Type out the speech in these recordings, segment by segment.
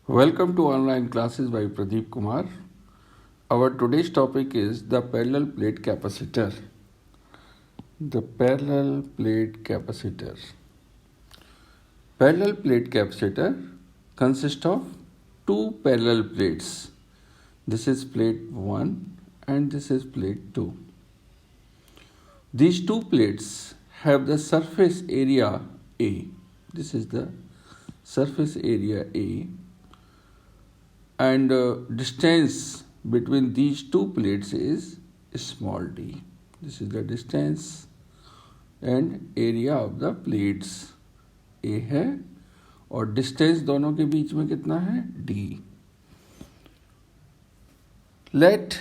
Welcome to online classes by Pradeep Kumar. Our today's topic is the parallel plate capacitor. The parallel plate capacitor. Parallel plate capacitor consists of two parallel plates. This is plate 1 and this is plate 2. These two plates have the surface area A. This is the surface area A, and distance between these two plates is small d. This is the distance and area of the plates A है और distance दोनों के बीच में कितना है d. Late,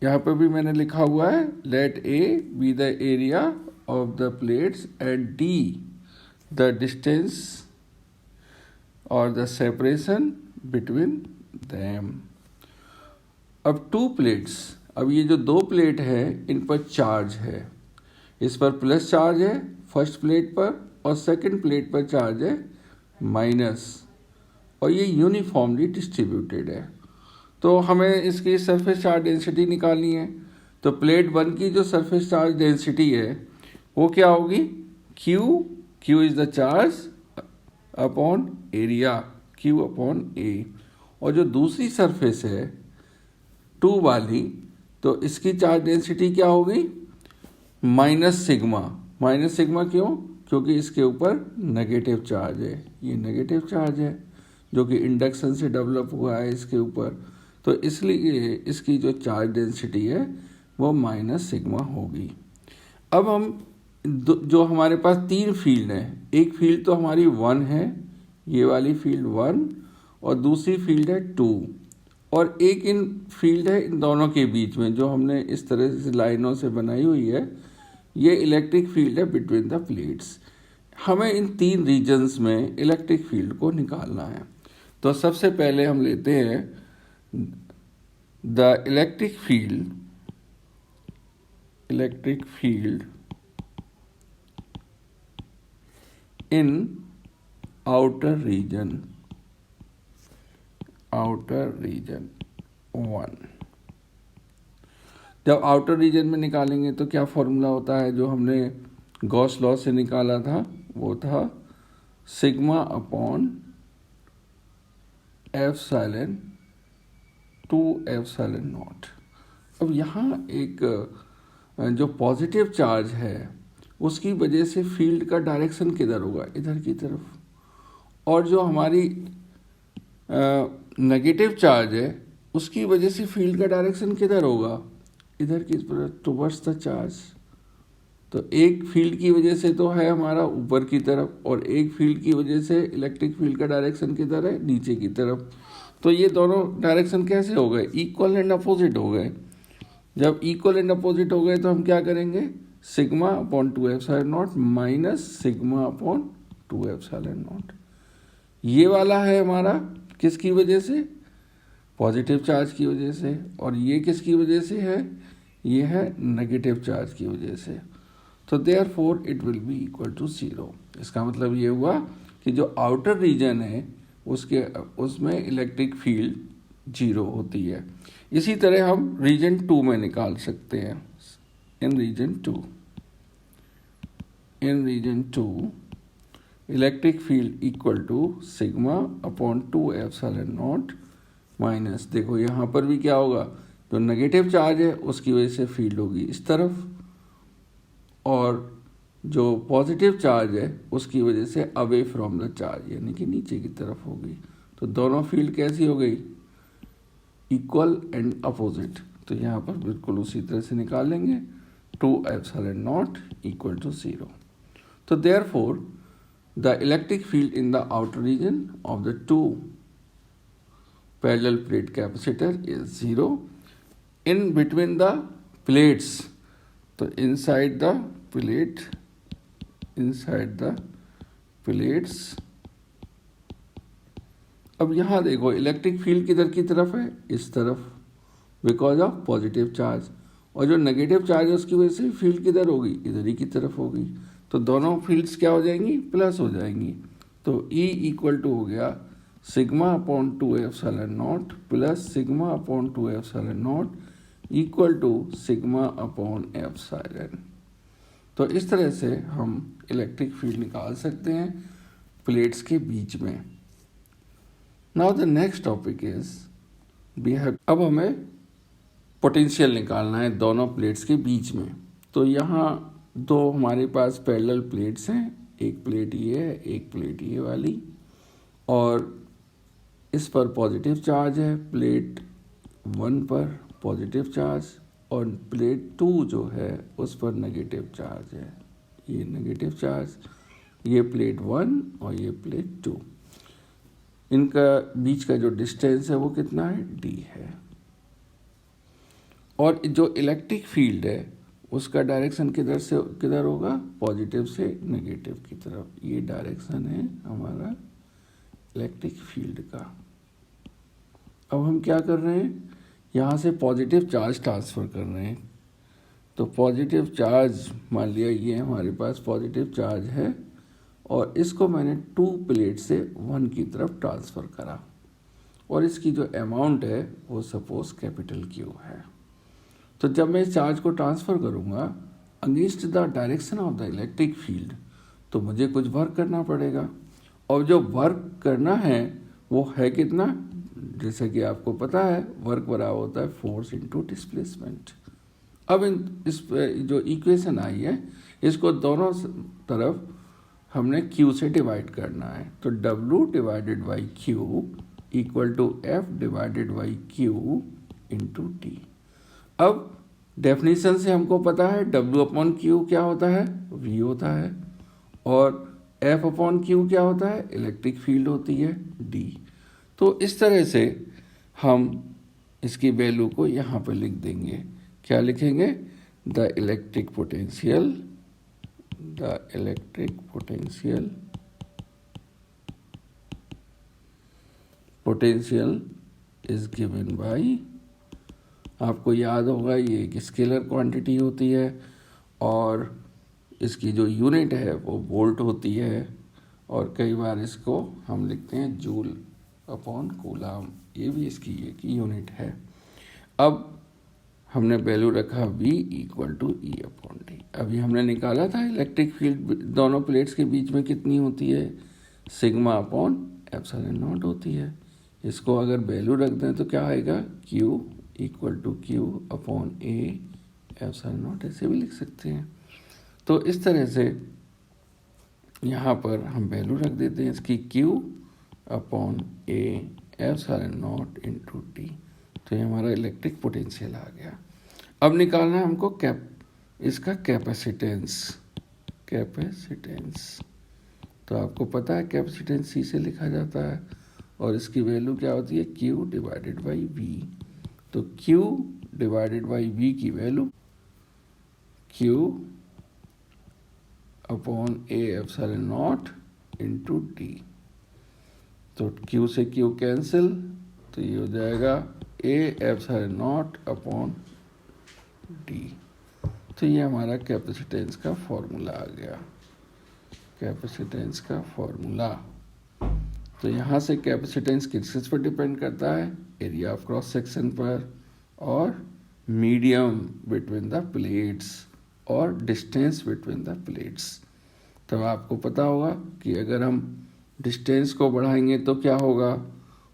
यहाँ पर भी मैंने लिखा हुआ है let A be the area of the plates and d the distance और द सेपरेशन बिटवीन दैम. अब टू प्लेट्स, अब ये जो दो प्लेट है इन पर चार्ज है. इस पर प्लस चार्ज है फर्स्ट प्लेट पर और सेकंड प्लेट पर चार्ज है माइनस, और ये यूनिफॉर्मली डिस्ट्रीब्यूटेड है. तो हमें इसकी सरफेस चार्ज डेंसिटी निकालनी है. तो प्लेट 1 की जो सरफेस चार्ज डेंसिटी है वो क्या होगी, Q is the charge upon area, Q upon A. और जो दूसरी सरफेस है 2 वाली, तो इसकी चार्ज डेंसिटी क्या होगी, माइनस सिग्मा. माइनस सिग्मा क्यों, क्योंकि इसके ऊपर नेगेटिव चार्ज है. ये नेगेटिव चार्ज है जो कि इंडक्शन से डेवलप हुआ है इसके ऊपर, तो इसलिए इसकी जो चार्ज डेंसिटी है वो माइनस सिग्मा होगी. अब हम जो हमारे पास तीन फील्ड है, एक फील्ड तो हमारी 1 है, ये वाली फील्ड 1, और दूसरी फील्ड है 2, और एक इन फील्ड है इन दोनों के बीच में जो हमने इस तरह से लाइनों से बनाई हुई है. ये इलेक्ट्रिक फील्ड है बिटवीन द प्लेट्स. हमें इन तीन रीजन्स में इलेक्ट्रिक फील्ड को निकालना है. तो सबसे पहले हम लेते हैं the electric field in outer region 1. जब आउटर रीजन में निकालेंगे तो क्या फॉर्मूला होता है जो हमने गॉस लॉ से निकाला था, वो था sigma upon epsilon 2 epsilon not. अब यहाँ एक जो पॉजिटिव चार्ज है उसकी वजह से फील्ड का डायरेक्शन किधर होगा, इधर की तरफ, और जो हमारी नेगेटिव चार्ज है उसकी वजह से फील्ड का डायरेक्शन किधर होगा, इधर की तरफ, टुवर्ड्स द चार्ज. तो एक फील्ड की वजह से तो है हमारा ऊपर की तरफ, और एक फील्ड की वजह से इलेक्ट्रिक फील्ड का डायरेक्शन किधर है, नीचे की तरफ. तो ये दोनों डायरेक्शन कैसे हो गए, इक्वल एंड अपोजिट हो गए. जब इक्वल एंड अपोजिट हो गए तो हम क्या करेंगे, sigma upon 2 epsilon naught minus sigma upon 2 epsilon not. ये वाला है हमारा किसकी वजह से, पॉजिटिव चार्ज की वजह से, और ये किसकी वजह से है, ये है नेगेटिव चार्ज की वजह से. तो therefore it will be equal to 0. इसका मतलब ये हुआ कि जो आउटर रीजन है उसमें इलेक्ट्रिक फील्ड 0 होती है. इसी तरह हम रीजन 2 में निकाल सकते हैं. In region 2 electric field equal to sigma upon 2 epsilon naught minus, देखो यहाँ पर भी क्या होगा, जो नेगेटिव चार्ज है उसकी वजह से फील्ड होगी इस तरफ, और जो पॉजिटिव चार्ज है उसकी वजह से अवे फ्रॉम द चार्ज यानी कि नीचे की तरफ होगी. तो दोनों फील्ड कैसी हो गई, इक्वल एंड अपोजिट. तो यहाँ पर बिल्कुल उसी तरह से निकाल लेंगे, 2 एप्सिलॉन नॉट इक्वल टू 0. तो therefore the electric field in the outer region of the 2 parallel plate capacitor is 0. In between the plates, तो inside the plates, अब यहाँ देखो इलेक्ट्रिक फील्ड किधर की तरफ है, इस तरफ, बिकॉज ऑफ पॉजिटिव चार्ज, और जो नेगेटिव चार्ज है उसकी वजह से फील्ड किधर होगी, इधर ही की तरफ होगी. तो दोनों फील्ड्स क्या हो जाएंगी, प्लस हो जाएंगी. तो E इक्वल टू हो गया sigma upon 2 epsilon naught plus sigma upon 2 epsilon naught equal to sigma upon epsilon. तो इस तरह से हम इलेक्ट्रिक फील्ड निकाल सकते हैं प्लेट्स के बीच में। Now the next topic is अब हमें पोटेंशियल निकालना है दोनों प्लेट्स के बीच में। तो यहाँ दो हमारे पास पैरेलल प्लेट्स हैं, एक प्लेट ये है, एक प्लेट ये वाली, और इस पर पॉजिटिव चार्ज है, प्लेट 1 पर पॉजिटिव चार्ज, और प्लेट 2 जो है उस पर नेगेटिव चार्ज है, ये नेगेटिव चार्ज, ये प्लेट 1 और ये प्लेट 2। इनका बीच का जो डिस्टेंस है वो कितना है, d है। और जो इलेक्ट्रिक फील्ड है उसका डायरेक्शन किधर होगा, पॉजिटिव से नेगेटिव की तरफ। ये डायरेक्शन है हमारा इलेक्ट्रिक फील्ड का। अब हम क्या कर रहे हैं, यहाँ से पॉजिटिव चार्ज ट्रांसफ़र कर रहे हैं। तो पॉजिटिव चार्ज, मान लिया ये हमारे पास पॉजिटिव चार्ज है और इसको मैंने 2 प्लेट से 1 की तरफ ट्रांसफ़र करा, और इसकी जो अमाउंट है वो सपोज कैपिटल Q है। तो जब मैं इस चार्ज को ट्रांसफ़र करूँगा against the direction of the electric field, तो मुझे कुछ वर्क करना पड़ेगा, और जो वर्क करना है वो है कितना, जैसे कि आपको पता है वर्क बराबर होता है फोर्स इनटू डिस्प्लेसमेंट। अब इस जो इक्वेशन आई है इसको दोनों तरफ हमने Q से डिवाइड करना है। तो W divided by Q equal to F divided by Q into T। अब डेफिनेशन से हमको पता है W अपॉन Q क्या होता है, V होता है, और F अपॉन Q क्या होता है, इलेक्ट्रिक फील्ड होती है, D। तो इस तरह से हम इसकी वैल्यू को यहाँ पर लिख देंगे। क्या लिखेंगे, the electric potential is given by, आपको याद होगा ये एक स्केलर क्वांटिटी होती है और इसकी जो यूनिट है वो वोल्ट होती है, और कई बार इसको हम लिखते हैं जूल अपॉन कूलाम, ये भी इसकी एक यूनिट है। अब हमने वैल्यू रखा V equal to E upon D। अभी हमने निकाला था इलेक्ट्रिक फील्ड दोनों प्लेट्स के बीच में कितनी होती है, सिग्मा अपॉन एप्सिलॉन नॉट होती है। इसको अगर वैल्यू रख दें तो क्या आएगा, Q equal to Q upon A epsilon naught, ऐसे भी लिख सकते हैं। तो इस तरह से यहाँ पर हम वैल्यू रख देते हैं इसकी Q upon A epsilon not into T। तो ये हमारा इलेक्ट्रिक पोटेंशियल आ गया। अब निकालना है हमको इसका कैपेसिटेंस। तो आपको पता है कैपेसिटेंस C से लिखा जाता है, और इसकी वैल्यू क्या होती है, Q डिवाइडेड बाई V। तो Q डिवाइडेड बाई V की value Q upon A epsilon not into D। तो Q से Q कैंसिल, तो ये हो जाएगा A epsilon not upon D। तो ये हमारा कैपेसिटेंस का फॉर्मूला आ गया, कैपेसिटेंस का फॉर्मूला। तो यहाँ से कैपेसिटेंस किस पर डिपेंड करता है, एरिया ऑफ क्रॉस सेक्शन पर, और मीडियम बिटवीन द प्लेट्स, और डिस्टेंस बिटवीन द प्लेट्स। तब आपको पता होगा कि अगर हम डिस्टेंस को बढ़ाएंगे तो क्या होगा,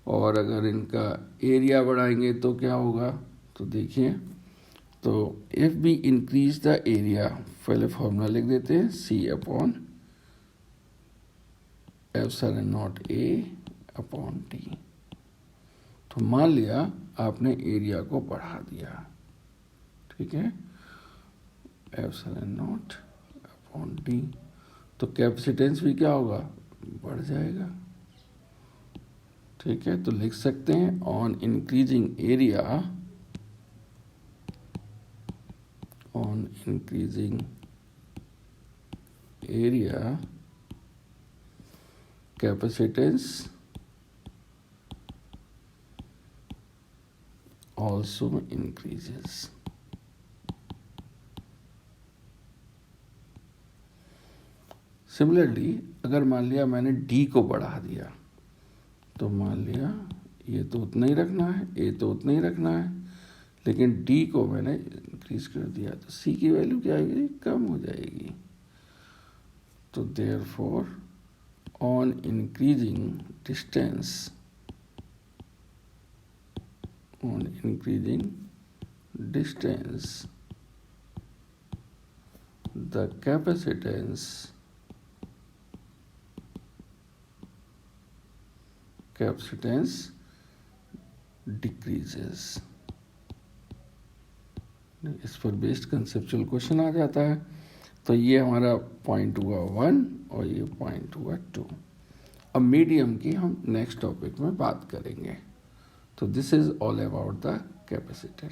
और अगर इनका एरिया बढ़ाएंगे तो क्या होगा। तो देखिए, तो if we increase the area, पहले फॉर्मूला लिख देते हैं, C upon epsilon naught A upon T। तो मान लिया आपने एरिया को बढ़ा दिया, ठीक है, एप्सिलॉन नॉट अपॉन D, तो कैपेसिटेंस भी क्या होगा, बढ़ जाएगा, ठीक है। तो लिख सकते हैं on increasing area capacitance also increases। Similarly अगर मान लिया मैंने D को बढ़ा दिया, तो मान लिया ये तो उतना ही रखना है, ए तो उतना ही रखना है, लेकिन डी को मैंने इंक्रीज कर दिया तो सी की वैल्यू क्या आएगी, कम हो जाएगी। तो therefore on increasing distance, on increasing distance, the capacitance decreases। इस पर बेस्ड कंसेप्चुअल क्वेश्चन आ जाता है। तो ये हमारा पॉइंट हुआ 1 और ये पॉइंट हुआ 2। अब मीडियम की हम नेक्स्ट टॉपिक में बात करेंगे। So this is all about the capacitor.